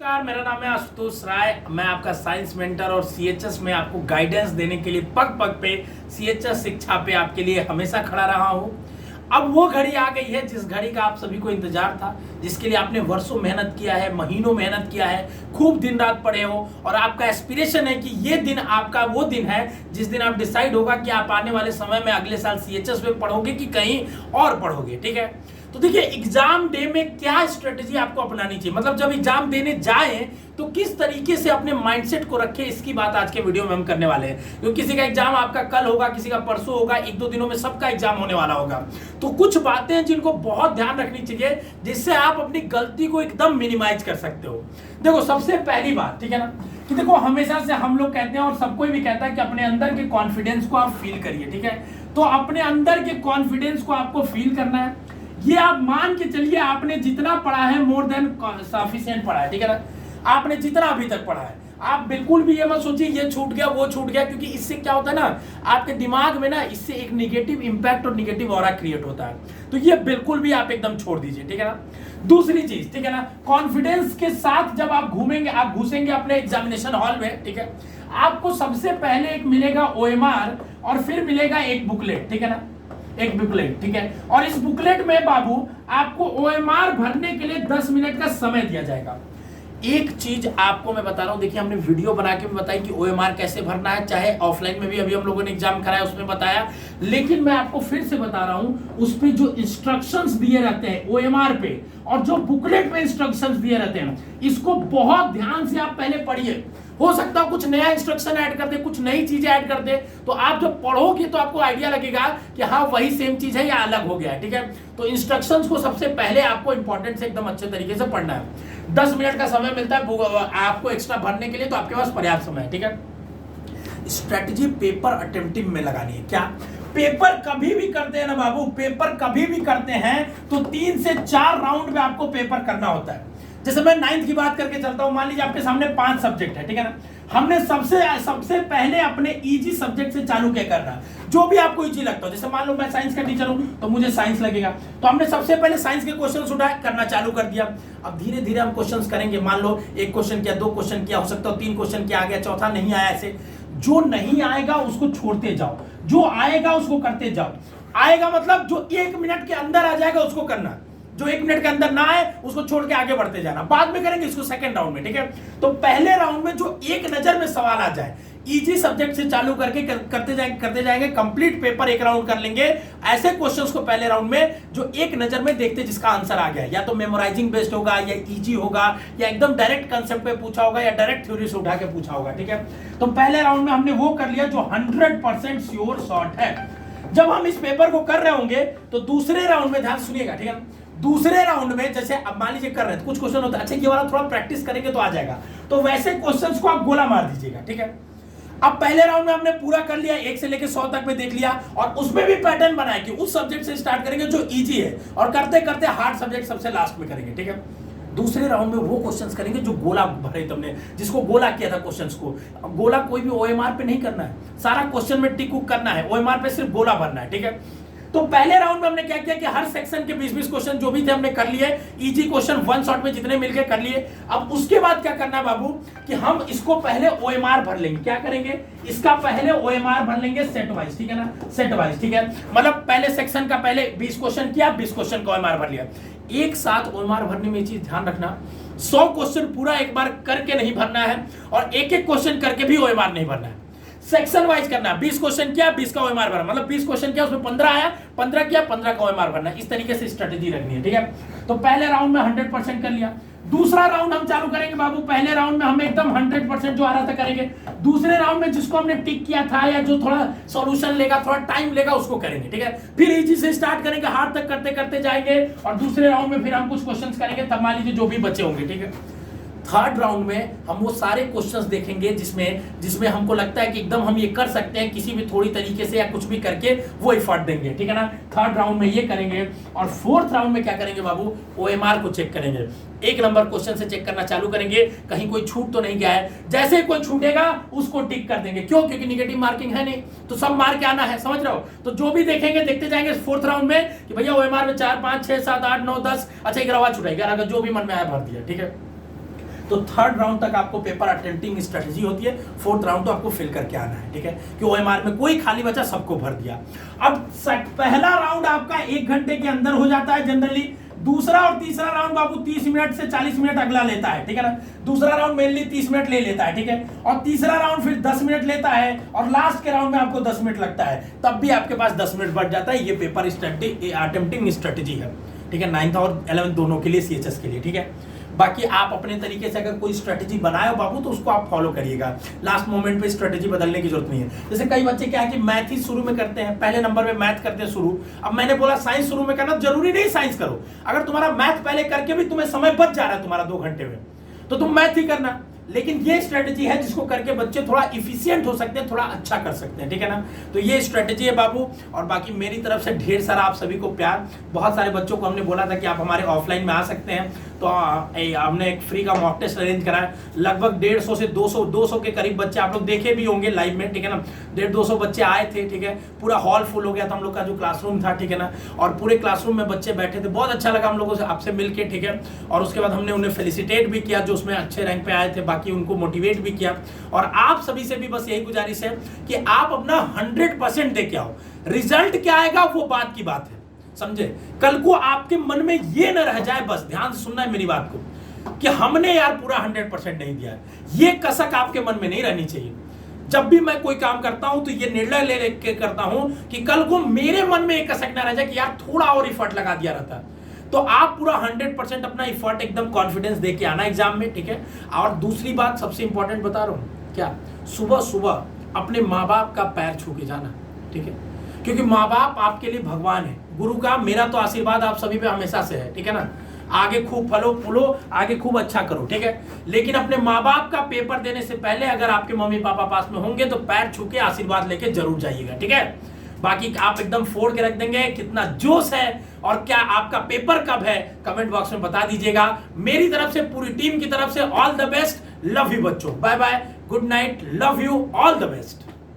नमस्कार, मेरा नाम है आशुतोष राय। मैं आपका साइंस मेंटर और सीएचएस में आपको गाइडेंस देने के लिए पग पग पे सीएचएस शिक्षा पे आपके लिए हमेशा खड़ा रहा हूं। अब वो घड़ी आ गई है जिस घड़ी का आप सभी को इंतजार था, जिसके लिए आपने वर्षों मेहनत किया है, महीनों मेहनत किया है, खूब दिन रात पढ़े हो और आपका एस्पिरेशन है कि ये दिन आपका वो दिन है जिस दिन आप डिसाइड होगा कि आप आने वाले समय में अगले साल सीएचएस में पढ़ोगे कि कहीं और पढ़ोगे। ठीक है, तो देखिए एग्जाम डे में क्या स्ट्रेटेजी आपको अपनानी चाहिए, मतलब जब एग्जाम देने जाए तो किस तरीके से अपने माइंडसेट को रखें, इसकी बात आज के वीडियो में हम करने वाले हैं। क्योंकि किसी का एग्जाम आपका कल होगा, किसी का परसों होगा, एक दो दिनों में सबका एग्जाम होने वाला होगा। तो कुछ बातें हैं जिनको बहुत ध्यान रखनी चाहिए, जिससे आप अपनी गलती को एकदम मिनिमाइज कर सकते हो। देखो सबसे पहली बात, ठीक है ना, कि देखो हमेशा से हम लोग कहते हैं और सब कोई भी कहता है कि अपने अंदर के कॉन्फिडेंस को आप फील करिए। ठीक है, तो अपने अंदर के कॉन्फिडेंस को आपको फील करना है। ये आप मान के चलिए आपने जितना पढ़ा है मोर देन सफिशिएंट पढ़ा है। ठीक है ना, आपने जितना अभी तक पढ़ा है, आप बिल्कुल भी ये मत सोचिए ये छूट गया वो छूट गया, क्योंकि इससे क्या होता है ना, आपके दिमाग में ना इससे एक निगेटिव इंपैक्ट और निगेटिव ऑरा क्रिएट होता है। तो ये बिल्कुल भी आप एकदम छोड़ दीजिए। ठीक है ना, दूसरी चीज, ठीक है ना, कॉन्फिडेंस के साथ जब आप घूमेंगे, आप घुसेंगे अपने एग्जामिनेशन हॉल में, ठीक है, आपको सबसे पहले एक मिलेगा ओएमआर और फिर मिलेगा एक बुकलेट। ठीक है ना, एक बुकलेट। ठीक है, और इस बुकलेट में बाबू आपको ओएमआर भरने के लिए 10 मिनट का समय दिया जाएगा। एक चीज आपको मैं बता रहा हूं, देखिए हमने वीडियो बना के भी बताई कि ओएमआर कैसे भरना है, चाहे ऑफलाइन में भी अभी हम लोगों ने एग्जाम कराया उसमें बताया, लेकिन मैं आपको फिर से बता रहा हूं, उस पे जो इंस्ट्रक्शंस दिए रहते हैं ओएमआर पे और जो बुकलेट में इंस्ट्रक्शंस दिए रहते हैं, इसको बहुत ध्यान से आप पहले पढ़िए। हो सकता है कुछ नया इंस्ट्रक्शन ऐड कर दे, कुछ नई चीजें ऐड कर दे, तो आप जब पढ़ोगे तो आपको आइडिया लगेगा कि हाँ वही सेम चीज है या अलग हो गया है। ठीक है, तो इंस्ट्रक्शंस को सबसे पहले आपको इंपॉर्टेंट से एकदम अच्छे तरीके से पढ़ना है। 10 मिनट का समय मिलता है आपको एक्स्ट्रा भरने के लिए, तो आपके पास पर्याप्त समय है। ठीक है, स्ट्रेटेजी पेपर अटेम्प्टिंग में लगानी है। क्या पेपर कभी भी करते हैं ना बाबू, पेपर कभी भी करते हैं तो 3 से 4 राउंड में आपको पेपर करना होता है। जैसे मैं 9th की बात करके चलता हूं, मान लीजिए आपके सामने 5 सब्जेक्ट है। ठीक है ना, हमने सबसे पहले अपने इजी सब्जेक्ट से चालू क्या करना, जो भी आपको इजी लगता हो। जैसे मान लो मैं साइंस का टीचर हूं तो मुझे साइंस लगेगा, तो हमने सबसे पहले साइंस के क्वेश्चंस उठाए करना चालू कर दिया। अब धीरे धीरे हम क्वेश्चंस करेंगे, मान लो 1 क्वेश्चन किया, 2 क्वेश्चन किया, हो सकता है 3 क्वेश्चन किया, आ गया, चौथा नहीं आया। ऐसे जो नहीं आएगा उसको छोड़ते जाओ, जो आएगा उसको करते जाओ। आएगा मतलब जो 1 मिनट के अंदर आ जाएगा उसको करना, जो 1 मिनट के अंदर ना आए उसको छोड़ के आगे बढ़ते जाना, बाद में करेंगे इसको सेकंड राउंड में। ठीक है, तो पहले राउंड में जो एक नजर में सवाल आ जाए, इजी सब्जेक्ट से चालू करके करते जाएंगे, कंप्लीट पेपर एक राउंड कर लेंगे। ऐसे क्वेश्चंस को पहले राउंड में जो एक नजर में देखते जिसका आंसर आ गया, या तो मेमोराइजिंग बेस्ड होगा या इजी होगा या एकदम डायरेक्ट कंसेप्ट पे पूछा होगा या डायरेक्ट थ्योरी से उठा के पूछा होगा। ठीक है, तो पहले राउंड में हमने वो कर लिया जो 100% श्योर शॉट है। जब हम इस पेपर को कर रहे होंगे तो दूसरे राउंड में ध्यान सुनिएगा। ठीक है, दूसरे राउंड में जैसे अब मान लीजिए कर रहे हैं, कुछ क्वेश्चन होता है, अच्छा ये वाला थोड़ा प्रैक्टिस करेंगे तो आ जाएगा, तो वैसे क्वेश्चंस को आप गोला मार दीजिएगा। ठीक है, अब पहले राउंड में हमने पूरा कर लिया, 1 से लेकर 100 तक में देख लिया, और उसमें भी पैटर्न बनाया कि उस सब्जेक्ट से स्टार्ट करेंगे जो इजी है और करते करते हार्ड सब्जेक्ट सबसे लास्ट में करेंगे। ठीक है, दूसरे राउंड में वो क्वेश्चंस करेंगे जो गोला भरे तुमने, जिसको गोला किया था क्वेश्चंस को। गोला कोई भी ओएमआर पे नहीं करना है, सारा क्वेश्चन में टिक करना है, ओएमआर पे सिर्फ गोला भरना है। ठीक है, तो पहले राउंड में हमने क्या किया कि हर सेक्शन के 20-20 क्वेश्चन जो भी थे हमने कर लिए, इजी क्वेश्चन 1 शॉट में जितने मिलके कर लिए। अब उसके बाद क्या करना है बाबू कि हम इसको पहले ओएमआर भर लेंगे। क्या करेंगे, इसका पहले ओएमआर भर लेंगे सेट वाइज। ठीक है ना, सेट वाइज। ठीक है, मतलब पहले सेक्शन का पहले 20 क्वेश्चन किया, 20 क्वेश्चन का ओएमआर भर लिया। एक साथ ओएमआर भरने में चीज ध्यान रखना, 100 क्वेश्चन पूरा एक बार करके नहीं भरना है और एक एक क्वेश्चन करके भी ओएमआर नहीं भरना है, सेक्शन वाइज करना है। 20 क्वेश्चन किया, 20 का ओएमआर भरना, मतलब 20 क्वेश्चन किया उसमें 15 आया, 15 किया, 15 का ओएमआर भरना। इस तरीके से स्ट्रेटेजी रखनी है। ठीक है, तो पहले राउंड में 100% कर लिया। दूसरा राउंड हम चालू करेंगे बाबू, पहले राउंड में हम एकदम 100% जो आ रहा था करेंगे। दूसरे राउंड में जिसको हमने टिक किया था या जो थोड़ा सॉल्यूशन लेगा, थोड़ा टाइम लेगा, उसको करेंगे। ठीक है, फिर इजी से स्टार्ट करेंगे, हार्ड तक करते करते जाएंगे, और दूसरे राउंड में फिर हम कुछ क्वेश्चंस करेंगे, तब मान लीजिए जो भी बचे होंगे। ठीक है, थर्ड राउंड में हम वो सारे क्वेश्चंस देखेंगे जिसमें हमको लगता है कि एकदम हम ये कर सकते हैं, किसी भी थोड़ी तरीके से या कुछ भी करके वो एफर्ट देंगे। ठीक है ना, थर्ड राउंड में ये करेंगे। और फोर्थ राउंड में क्या करेंगे बाबू, ओएमआर को चेक करेंगे, 1 नंबर क्वेश्चन से चेक करना चालू करेंगे, कहीं कोई छूट तो नहीं गया है। जैसे ही कोई छूटेगा उसको टिक कर देंगे, क्यों, क्योंकि निगेटिव मार्किंग है नहीं, तो सब मार के आना है, समझ रहे हो। तो जो भी देखेंगे देखते जाएंगे फोर्थ राउंड में कि भैया ओएमआर में 4, 5, 6, 7, 8, 9, 10, अच्छा 11वां छूटा, 11 का जो भी मन में आया भर दिया। ठीक है, तो थर्ड राउंड तक आपको पेपर अटेम्प्टिंग स्ट्रेटजी होती है, फोर्थ राउंड तो आपको फिल करके आना है, ठीक है, कि ओएमआर में कोई खाली बचा सबको भर दिया। अब पहला राउंड आपका 1 घंटे के अंदर हो जाता है जनरली, दूसरा और तीसरा राउंड बाबू 30 मिनट से 40 मिनट अगला लेता है, ठीक है ना। दूसरा राउंड मेनली 30 मिनट ले लेता है, ठीक है, और तीसरा राउंड फिर 10 मिनट लेता है, और लास्ट के राउंड में आपको 10 मिनट लगता है, तब भी आपके पास 10 मिनट बच जाता है। ये पेपर अटेम्प्टिंग स्ट्रेटजी है, ठीक है, 9th और 11th दोनों के लिए, सीएचएस के लिए, ठीक है। बाकी आप अपने तरीके से अगर कोई स्ट्रेटजी बनाए हो बाबू तो उसको आप फॉलो करिएगा, लास्ट मोमेंट पे स्ट्रेटजी बदलने की जरूरत नहीं है। जैसे कई बच्चे क्या है कि मैथ ही शुरू में करते हैं, पहले नंबर पे मैथ करते हैं शुरू। अब मैंने बोला साइंस शुरू में करना, जरूरी नहीं साइंस करो, अगर तुम्हारा मैथ पहले करके भी तुम्हें समय बच जा रहा है तुम्हारा 2 घंटे में, तो तुम मैथ ही करना। लेकिन ये स्ट्रेटजी है जिसको करके बच्चे थोड़ा इफिशिएंट हो सकते हैं, थोड़ा अच्छा कर सकते हैं, ठीक है ना। तो ये स्ट्रेटजी है बाबू। और बाकी मेरी तरफ से ढेर सारा आप सभी को प्यार। बहुत सारे बच्चों को हमने बोला था कि आप हमारे ऑफलाइन में आ सकते हैं, तो हमने एक फ्री का मॉक टेस्ट अरेंज कराया। लगभग 150 से 200 के करीब बच्चे आप लोग देखे भी होंगे लाइव में, ठीक है ना। 150-200 बच्चे आए थे, ठीक है, पूरा हॉल फुल हो गया था हम लोग का जो क्लासरूम था, ठीक है ना। और पूरे क्लासरूम में बच्चे बैठे थे, बहुत अच्छा लगा हम लोगों से आपसे मिलके, ठीक है। और उसके बाद हमने उन्हें फेलिसिटेट भी किया जो उसमें अच्छे रैंक पे आए थे, बाकी उनको मोटिवेट भी किया। और आप सभी से भी बस यही गुजारिश है कि आप अपना 100% दे के आओ। रिजल्ट क्या आएगा वो बात की बात है, समझे। कल को आपके मन में ये न रह जाए, बस ध्यान से सुनना है मेरी बात को, कि हमने यार पूरा 100% नहीं दिया। ये कसक आपके मन में नहीं रहनी चाहिए। जब भी मैं कोई काम करता हूं तो ये निर्णय ले के करता हूं कि कल को मेरे मन में एक कसक ना रह जाए कि यार थोड़ा और एफर्ट लगा दिया रहता। तो आप पूरा 100% अपना एफर्ट एकदम कॉन्फिडेंस दे के आना एग्जाम में, ठीक है। और दूसरी बात सबसे इंपॉर्टेंट बता रहा हूं, क्या, सुबह सुबह अपने माँ बाप का पैर छू के जाना, ठीक है, क्योंकि माँ बाप आपके लिए भगवान है। गुरु का मेरा तो आशीर्वाद आप सभी पे हमेशा से है, ठीक है ना। आगे खूब फलो फूलो, आगे खूब अच्छा करो, ठीक है। लेकिन अपने माँ बाप का पेपर देने से पहले अगर आपके मम्मी पापा पास में होंगे तो पैर छू के आशीर्वाद लेके जरूर जाइएगा, ठीक है। बाकी आप एकदम फोड़ के रख देंगे, कितना जोश है और क्या आपका पेपर कब है कमेंट बॉक्स में बता दीजिएगा। मेरी तरफ से, पूरी टीम की तरफ से all the best, love you बच्चों, bye bye, good night, love you, all the best.